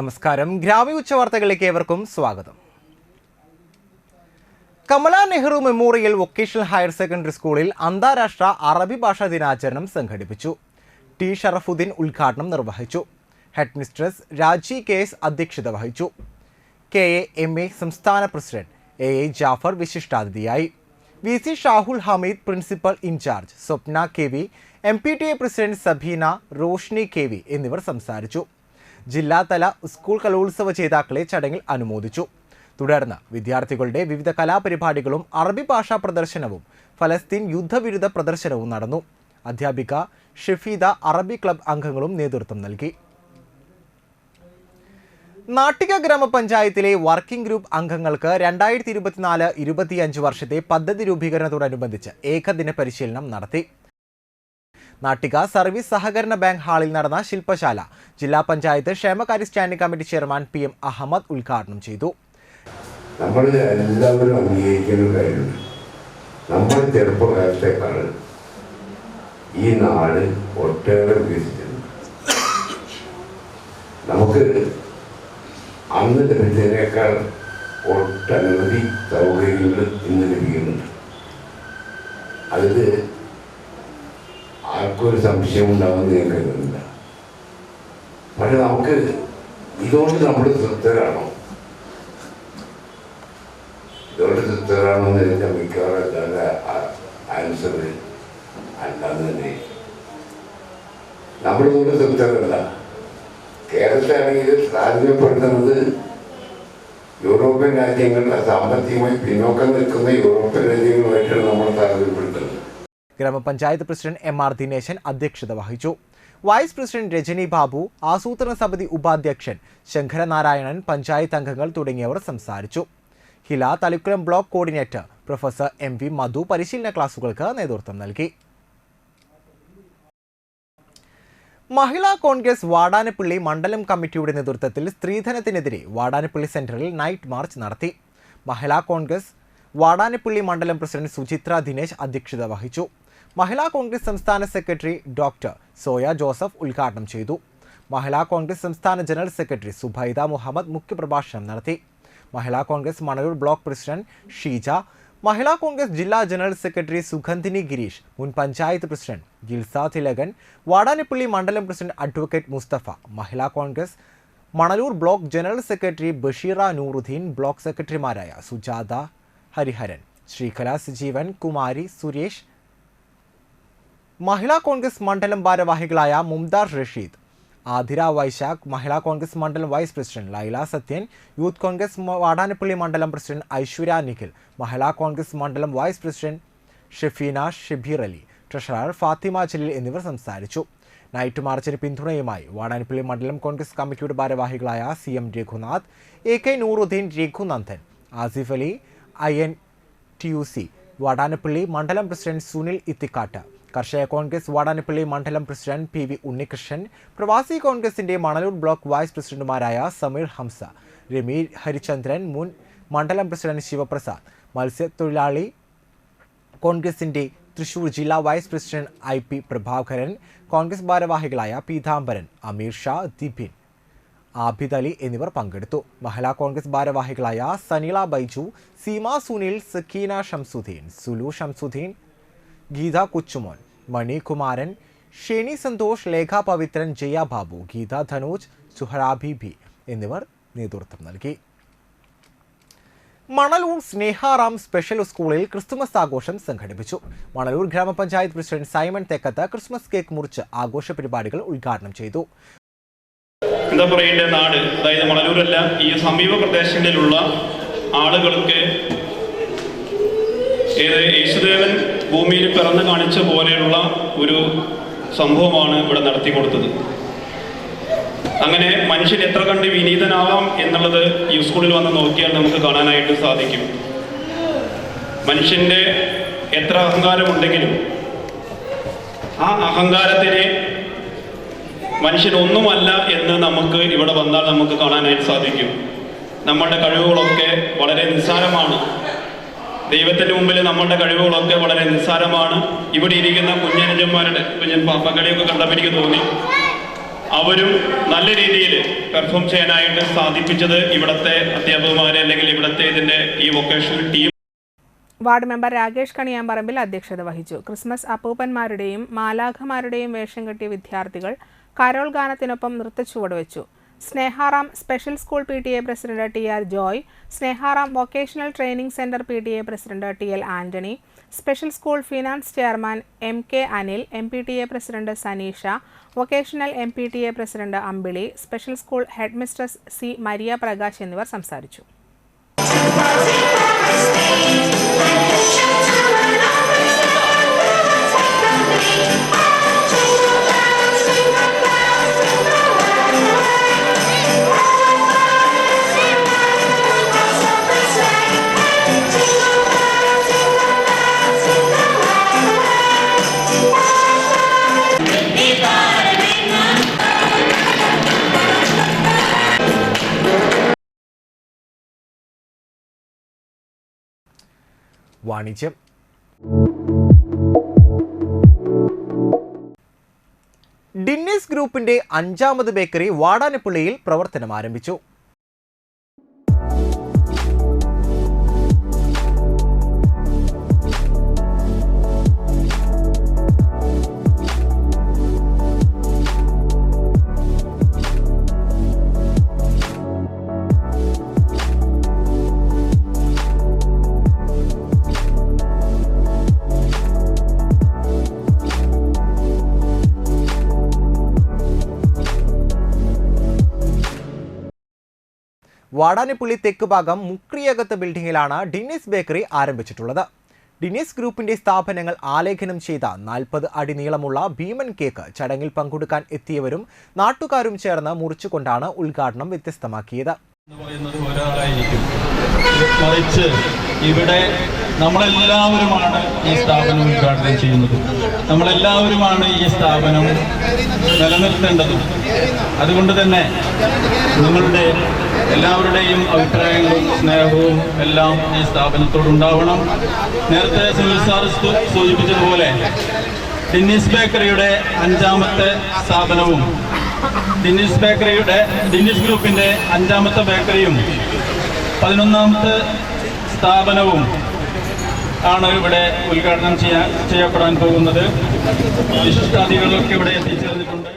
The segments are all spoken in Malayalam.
നമസ്കാരം. ഗ്രാമീയ ഉച്ചവാർത്തകളിലേക്ക് ഏവർക്കും സ്വാഗതം. Kamala Nehru memorial vocational higher secondary സ്കൂളിൽ അന്താരാഷ്ട്ര അറബി ഭാഷാ ദിനാചരണം സംഘടിപ്പിച്ചു. ടി ഷറഫുദ്ദീൻ ഉദ്ഘാടനം നിർവഹിച്ചു. ഹെഡ് മിസ്ട്രസ് രാജി KS അധ്യക്ഷത വഹിച്ചു. KAMA സംസ്ഥാന പ്രസിഡന്റ് AA ജാഫർ വിശിഷ്ടാതിഥിയായി. VC Shahul Hameed principal incharge, Swapna KV, MPTA president Sabina, Roshni KV എന്നിവർ സംസാരിച്ചു. ജില്ലാതല സ്കൂൾ കലോത്സവ ജേതാക്കളെ ചടങ്ങിൽ അനുമോദിച്ചു. തുടർന്ന് വിദ്യാർത്ഥികളുടെ വിവിധ കലാപരിപാടികളും അറബി ഭാഷാ പ്രദർശനവും ഫലസ്തീൻ യുദ്ധവിരുദ്ധ പ്രദർശനവും നടന്നു. അധ്യാപിക ഷെഫീദ അറബി ക്ലബ് അംഗങ്ങളും നേതൃത്വം നൽകി. നാട്ടിക ഗ്രാമപഞ്ചായത്തിലെ വർക്കിംഗ് ഗ്രൂപ്പ് അംഗങ്ങൾക്ക് 2024-25 വർഷത്തെ പദ്ധതി രൂപീകരണത്തോടനുബന്ധിച്ച് ഏകദിന പരിശീലനം നടത്തി. നാട്ടിക സർവീസ് സഹകരണ ബാങ്ക് ഹാളിൽ നടന്ന ശില്പശാല ജില്ലാ പഞ്ചായത്ത് ക്ഷേമകാര്യ standing committee chairman PM Ahammed ഉദ്ഘാടനം ചെയ്തു. നമ്മൾ എല്ലാവരും അംഗീകരിക്കുന്ന കാര്യമുണ്ട്. നമ്മൾ ചെറുപ്പകാലത്തേക്കാൾ ഈ നാട് ഒട്ടേറെ വികസിച്ചിട്ടുണ്ട്. നമുക്ക് അന്ന് ലഭിച്ചതിനേക്കാൾ ഒട്ടനവധി സൗകര്യങ്ങൾ ഇന്ന് ലഭിക്കുന്നുണ്ട്. അതിൽ ആർക്കൊരു സംശയം ഉണ്ടാകുമെന്ന് ഞാൻ കരുതുന്നില്ല. പക്ഷെ നമുക്ക് ഇതുകൊണ്ട് നമ്മൾ തൃപ്തരാണോ? ഇതുകൊണ്ട് തൃപ്തരാണോ എന്ന് ചോദിച്ചാൽ മിക്കവാറും എന്താ ആൻസർ അല്ലാന്ന് തന്നെ. നമ്മളിതുകൊണ്ട് തൃപ്തരല്ല. കേരളത്തിലാണെങ്കിൽ താരതമ്യപ്പെടുത്തുന്നത് യൂറോപ്യൻ രാജ്യങ്ങളുടെ സാമ്പത്തികമായി പിന്നോക്കം നിൽക്കുന്ന യൂറോപ്യൻ രാജ്യങ്ങളുമായിട്ടാണ് നമ്മൾ താരതമ്യപ്പെടുത്തുന്നത്. ഗ്രാമപഞ്ചായത്ത് പ്രസിഡന്റ് MR ദിനേശൻ അധ്യക്ഷത വഹിച്ചു. വൈസ് പ്രസിഡന്റ് രജനി ബാബു, ആസൂത്രണ സമിതി ഉപാധ്യക്ഷൻ ശങ്കരനാരായണൻ, പഞ്ചായത്ത് അംഗങ്ങൾ തുടങ്ങിയവർ സംസാരിച്ചു. Hila Thalikkulam block coordinator professor MV Madhu പരിശീലന ക്ലാസുകൾക്ക് നേതൃത്വം നൽകി. മഹിളാ കോൺഗ്രസ് വാടാനപ്പള്ളി മണ്ഡലം കമ്മിറ്റിയുടെ നേതൃത്വത്തിൽ സ്ത്രീധനത്തിനെതിരെ വാടാനപ്പള്ളി സെന്ററിൽ നൈറ്റ് മാർച്ച് നടത്തി. മഹിളാ കോൺഗ്രസ് വാടാനപ്പള്ളി മണ്ഡലം പ്രസിഡന്റ് സുചിത്ര ദിനേശ് അധ്യക്ഷത വഹിച്ചു. മഹിളാ കോൺഗ്രസ് സംസ്ഥാന സെക്രട്ടറി ഡോക്ടർ സോയ ജോസഫ് ഉദ്ഘാടനം ചെയ്തു. മഹിളാ കോൺഗ്രസ് സംസ്ഥാന ജനറൽ സെക്രട്ടറി സുബൈദ മുഹമ്മദ് മുഖ്യപ്രഭാഷണം നടത്തി. Mahila Congress Manalur block president Sheeja, Mahila Congress ജില്ലാ ജനറൽ സെക്രട്ടറി സുഗന്ധിനി ഗിരീഷ്, മുൻ പഞ്ചായത്ത് പ്രസിഡന്റ് ഗിൽസ തിലകൻ, വാടാനപ്പള്ളി മണ്ഡലം president advocate Musthafa, Mahila Congress Manalur block general secretary Basheera Nooruddeen, block സെക്രട്ടറിമാരായ സുജാത ഹരിഹരൻ, ശ്രീകല സജീവൻ, കുമാരി സുരേഷ്, മഹിളാ കോൺഗ്രസ് മണ്ഡലം ഭാരവാഹികളായ മുംതാസ് റഷീദ്, ആതിര വൈശാഖ്, മഹിളാ കോൺഗ്രസ് മണ്ഡലം vice president Laila Sathyan, youth Congress Vadanappally മണ്ഡലം പ്രസിഡന്റ് ഐശ്വര്യ നിഖിൽ, മഹിളാ കോൺഗ്രസ് മണ്ഡലം vice president Shefeena Shabeer Ali, treasurer Fathima Jaleel എന്നിവർ സംസാരിച്ചു. നൈറ്റ് മാർച്ചിന് പിന്തുണയുമായി വാടാനപ്പള്ളി മണ്ഡലം കോൺഗ്രസ് കമ്മിറ്റിയുടെ ഭാരവാഹികളായ CM Raghunath, AK Nooruddeen, Raghunandan, Asif Ali, INTUC Vadanappally മണ്ഡലം പ്രസിഡന്റ് സുനിൽ ഇത്തിക്കാട്ട്, കർഷക കോൺഗ്രസ് വാടാനപ്പള്ളി മണ്ഡലം പ്രസിഡന്റ് PV ഉണ്ണികൃഷ്ണൻ, പ്രവാസി കോൺഗ്രസിന്റെ മണലൂർ ബ്ലോക്ക് വൈസ് പ്രസിഡന്റുമാരായ സമീർ ഹംസ, രമി ഹരിചന്ദ്രൻ, മുൻ മണ്ഡലം പ്രസിഡന്റ് ശിവപ്രസാദ്, മത്സ്യത്തൊഴിലാളി കോൺഗ്രസിന്റെ തൃശൂർ ജില്ലാ vice president IP Prabhakaran, Congress ഭാരവാഹികളായ പീതാംബരൻ, അമീർ ഷാ, ദിപിൻ, ആബിദ് അലി എന്നിവർ പങ്കെടുത്തു. മഹിളാ കോൺഗ്രസ് ഭാരവാഹികളായ സനീല ബൈജു, സീമ സുനിൽ, സക്കീന ഷംസുദ്ദീൻ, സുലു ഷംസുദ്ദീൻ, ഗീത കൊച്ചുമോൻ, മണി കുമാരൻ, ഷേനി സന്തോഷ്, ലേഖ പവിത്രൻ, ജയ ബാബു, ഗീത ധനോജ്, സുഹറാബി ബി എന്നിവർ നേതൃത്വം നൽകി. മണലൂർ സ്നേഹാറാം സ്പെഷ്യൽ സ്കൂളിൽ ക്രിസ്തുമസ് ആഘോഷം സംഘടിപ്പിച്ചു. മണലൂർ ഗ്രാമപഞ്ചായത്ത് പ്രസിഡന്റ് സൈമൺ തെക്കത്ത് ക്രിസ്മസ് കേക്ക് മുറിച്ച് ആഘോഷ പരിപാടികൾ ഉദ്ഘാടനം ചെയ്തു. എന്താ പറയേണ്ട നാട്, അതായത് മണലൂരല്ല, ഈ സമീപ പ്രദേശങ്ങളിലുള്ള ആളുകൾക്ക് യേശുദേവൻ ഭൂമിയിൽ പിറന്നു കാണിച്ച പോലെയുള്ള ഒരു സംഭവമാണ് ഇവിടെ നടത്തി കൊടുത്തത്. അങ്ങനെ മനുഷ്യൻ എത്ര കണ്ട് വിനീതനാവാം എന്നുള്ളത് ഈ സ്കൂളിൽ വന്ന് നോക്കിയാൽ നമുക്ക് കാണാനായിട്ട് സാധിക്കും. മനുഷ്യൻ്റെ എത്ര അഹങ്കാരമുണ്ടെങ്കിലും ആ അഹങ്കാരത്തിനെ മനുഷ്യനൊന്നുമല്ല എന്ന് നമുക്ക് ഇവിടെ വന്നാൽ നമുക്ക് കാണാനായിട്ട് സാധിക്കും. നമ്മളുടെ കഴിവുകളൊക്കെ വളരെ നിസ്സാരമാണ്. ദൈവത്തിൻ്റെ മുമ്പിൽ നമ്മളുടെ കഴിവുകളൊക്കെ വളരെ നിസ്സാരമാണ്. ഇവിടെ ഇരിക്കുന്ന കുഞ്ഞനുജന്മാരുടെ കുഞ്ഞൻ പാപ്പക്കളിയൊക്കെ കണ്ടപ്പോൾ എനിക്ക് തോന്നി അവരും നല്ല രീതിയിൽ പെർഫോം ചെയ്യാനായിട്ട് സാധിപ്പിച്ചത് ഇവിടുത്തെ അധ്യാപകന്മാരെ അല്ലെങ്കിൽ ഇവിടുത്തെ ഇതിൻ്റെ ഈ vocational team. Ward member Rakesh Kaniyamparambil അധ്യക്ഷത വഹിച്ചു. ക്രിസ്മസ് അപ്പൂപ്പന്മാരുടെയും മാലാഖമാരുടെയും വേഷം കെട്ടിയ വിദ്യാർത്ഥികൾ കരോൾ ഗാനത്തിനൊപ്പം നൃത്തച്ചുവട് വെച്ചു. Sneharam special school PTA president TR Joy, Sneharam vocational training centre PTA president TL Antony, special school finance chairman MK Anil, MPTA president Sanisha, vocational MPTA president Ambili, special school headmistress C Maria Prakash എന്നിവർ സംസാരിച്ചു. വാണിജ്യം. ഡിന്നീസ് ഗ്രൂപ്പിന്റെ 5ാമത് ബേക്കറി വാടാനപ്പള്ളിയിൽ പ്രവർത്തനം ആരംഭിച്ചു. വാടാനപ്പള്ളി തെക്ക് ഭാഗം മുക്രിയകത്ത് ബിൽഡിംഗിലാണ് ഡിന്നീസ് ബേക്കറി ആരംഭിച്ചിട്ടുള്ളത്. ഡിന്നീസ് ഗ്രൂപ്പിന്റെ സ്ഥാപനങ്ങൾ ആലേഖനം ചെയ്ത 40 അടി നീളമുള്ള ഭീമൻ കേക്ക് ചടങ്ങിൽ പങ്കെടുക്കാൻ എത്തിയവരും നാട്ടുകാരും ചേർന്ന് മുറിച്ചുകൊണ്ടാണ് ഉദ്ഘാടനം വ്യത്യസ്തമാക്കിയത്. മറിച്ച് ഇവിടെ നമ്മളെല്ലാവരുമാണ് ഈ സ്ഥാപനം ഉദ്ഘാടനം ചെയ്യുന്നത്. നമ്മളെല്ലാവരുമാണ് ഈ സ്ഥാപനം നിലനിർത്തേണ്ടതും. അതുകൊണ്ട് തന്നെ നിങ്ങളുടെ എല്ലാവരുടെയും അഭിപ്രായങ്ങളും സ്നേഹവും എല്ലാം ഈ സ്ഥാപനത്തോടുണ്ടാവണം. നേരത്തെ സുനിൽ സാർ സൂചിപ്പിച്ചതുപോലെ ഡിന്നീസ് ബേക്കറിയുടെ 5ാമത്തെ സ്ഥാപനവും ഡിന്നീസ് ഗ്രൂപ്പിന്റെ 5ാമത്തെ ബേക്കറിയും 11ാമത്തെ സ്ഥാപനവും ആണ് ഇവിടെ ഉദ്ഘാടനം ചെയ്യപ്പെടാൻ പോകുന്നത്. വിശിഷ്ടാതിഥികളൊക്കെ ഇവിടെ എത്തിച്ചേർന്നിട്ടുണ്ട്.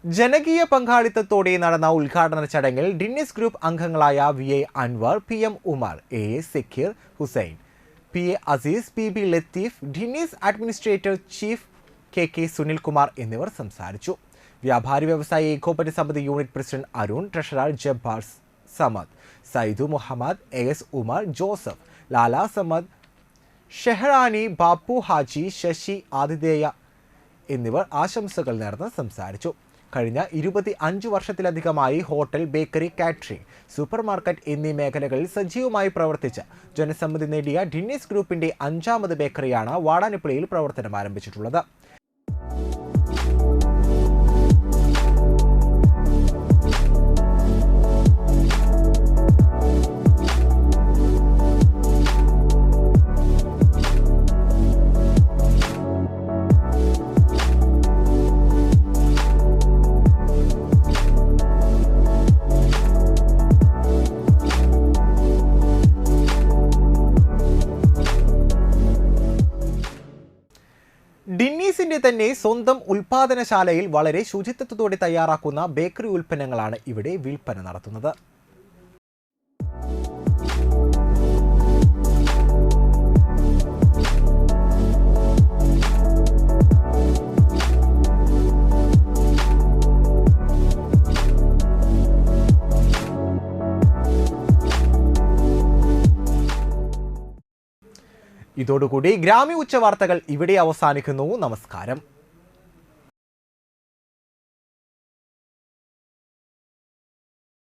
ജനകീയ പങ്കാളിത്തത്തോടെ നടന്ന ഉദ്ഘാടന ചടങ്ങിൽ ഡിന്നീസ് ഗ്രൂപ്പ് അംഗങ്ങളായ VA Anwar, PM Umar, AA Zakir Hussain, PA Aziz, PB Latheef, Dinnies administrator chief KK Sunilkumar എന്നിവർ സംസാരിച്ചു. വ്യാപാരി വ്യവസായി ഏകോപന സമിതി unit president Arun, treasurer Jabbar Samad, Saidu Muhammad, AS Umar, Joseph, Lala Samad, Sheharani, Bappu Haji, Sasi, ആതിഥേയ എന്നിവർ ആശംസകൾ നേർന്ന് സംസാരിച്ചു. കഴിഞ്ഞ 25 വർഷത്തിലധികമായി hotel, bakery, catering, supermarket എന്നീ മേഖലകളിൽ സജീവമായി പ്രവർത്തിച്ച് ജനസമ്മതി നേടിയ ഡിന്നീസ് ഗ്രൂപ്പിന്റെ 5ാമത് ബേക്കറിയാണ് വാടാനപ്പള്ളിയിൽ പ്രവർത്തനം ആരംഭിച്ചിട്ടുള്ളത്. ഡിന്നീസിന്റെ തന്നെ സ്വന്തം ഉൽപാദനശാലയിൽ വളരെ ശുചിത്വത്തോടെ തയ്യാറാക്കുന്ന ബേക്കറി ഉൽപ്പന്നങ്ങളാണ് ഇവിടെ വിൽപ്പന നടത്തുന്നത്. ഇതോടുകൂടി ഗ്രാമീയ ഉച്ചവാർത്തകൾ ഇവിടെ അവസാനിക്കുന്നു. നമസ്കാരം.